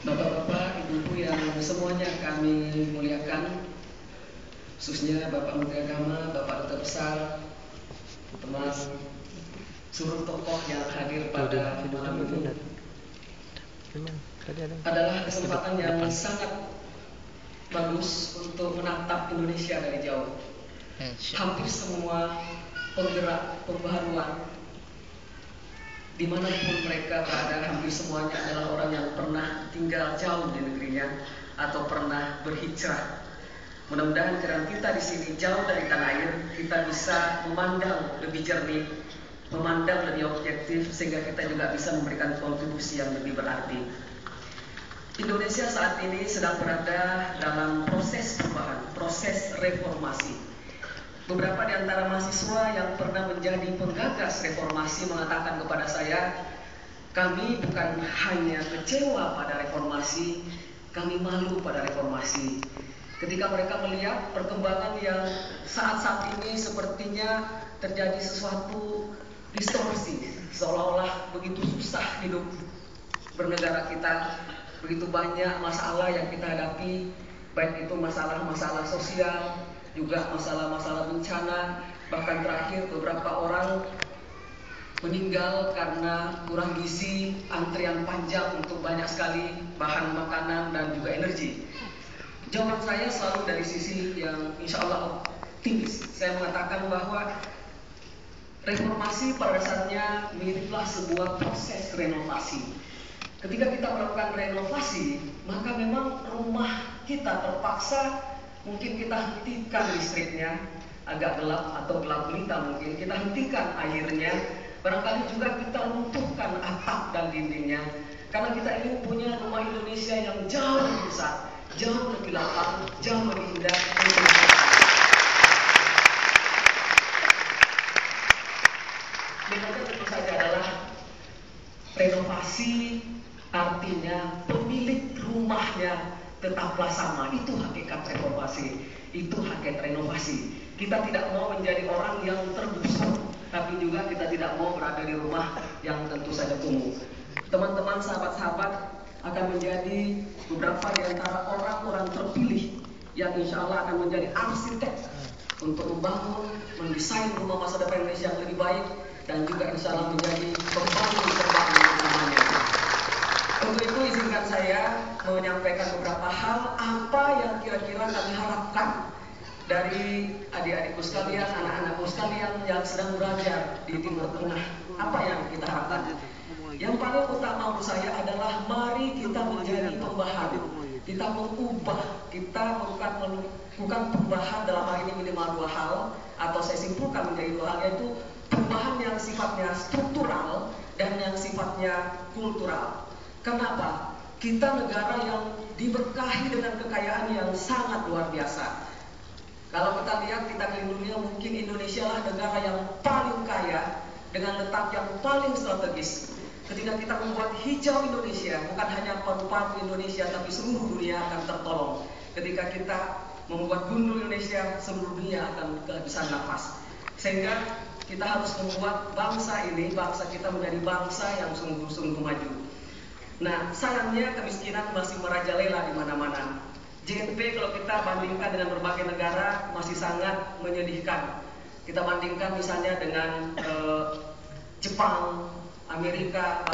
Bapak-bapak, ibu-ibu yang semuanya kami muliakan, khususnya Bapak Menteri Agama, Bapak Duta Besar, teman seluruh tokoh yang hadir pada malam ini, adalah kesempatan yang sangat bagus untuk menatap Indonesia dari jauh. Hampir semua penggerak pembaharuan dimanapun mereka berada, hampir semuanya adalah orang yang pernah tinggal jauh di negerinya atau pernah berhijrah. Mudah-mudahan karena kita di sini jauh dari tanah air, kita bisa memandang lebih jernih, memandang lebih objektif, sehingga kita juga bisa memberikan kontribusi yang lebih berarti. Indonesia saat ini sedang berada dalam proses perubahan, proses reformasi. Beberapa di antara mahasiswa yang pernah menjadi penggagas reformasi mengatakan kepada saya, kami bukan hanya kecewa pada reformasi, kami malu pada reformasi. Ketika mereka melihat perkembangan yang saat-saat ini sepertinya terjadi sesuatu distorsi, seolah-olah begitu susah hidup bernegara kita, begitu banyak masalah yang kita hadapi, baik itu masalah-masalah sosial, juga masalah-masalah bencana, bahkan terakhir beberapa orang meninggal karena kurang gizi, antrian panjang untuk banyak sekali bahan makanan dan juga energi. Jawaban saya selalu dari sisi yang insya Allah optimis. Saya mengatakan bahwa reformasi pada dasarnya miriplah sebuah proses renovasi. Ketika kita melakukan renovasi, maka memang rumah kita terpaksa mungkin kita hentikan listriknya, agak gelap atau gelap gulita mungkin, kita hentikan airnya, barangkali juga kita runtuhkan atap dan dindingnya, karena kita ingin punya rumah Indonesia yang jauh lebih besar, jauh lebih lapang, jauh lebih indah. Yang tentu saja adalah renovasi, artinya pemilik rumahnya tetaplah sama. Itu hakikat reformasi, itu hakikat renovasi. Kita tidak mau menjadi orang yang tergusur, tapi juga kita tidak mau berada di rumah yang tentu saja kumuh. Teman-teman, sahabat-sahabat akan menjadi beberapa di antara orang-orang terpilih yang insya Allah akan menjadi arsitek untuk membangun, mendesain rumah masa depan Indonesia yang lebih baik, dan juga insya Allah menjadi pembangun terbaik utamanya. Untuk itu izinkan saya menyampaikan beberapa hal apa yang kira-kira kami harapkan dari adik-adikku sekalian, anak-anakku sekalian yang sedang belajar di Timur Tengah. Apa yang kita harapkan? Yang paling utama menurut saya adalah mari kita menjadi pembaharu. Kita mengubah, kita bukan perubahan dalam hal ini minimal dua hal, atau saya simpulkan menjadi dua hal, yaitu perubahan yang sifatnya struktural dan yang sifatnya kultural. Kenapa? Kita negara yang diberkahi dengan kekayaan yang sangat luar biasa. Kalau kita lihat, kita keliling dunia, mungkin Indonesia lah negara yang paling kaya dengan letak yang paling strategis. Ketika kita membuat hijau Indonesia, bukan hanya paru-paru Indonesia, tapi seluruh dunia akan tertolong. Ketika kita membuat gundul Indonesia, seluruh dunia akan kehabisan nafas. Sehingga kita harus membuat bangsa ini, bangsa kita menjadi bangsa yang sungguh-sungguh maju. Nah, sayangnya kemiskinan masih merajalela di mana-mana. GNP kalau kita bandingkan dengan berbagai negara masih sangat menyedihkan. Kita bandingkan misalnya dengan Jepang, Amerika,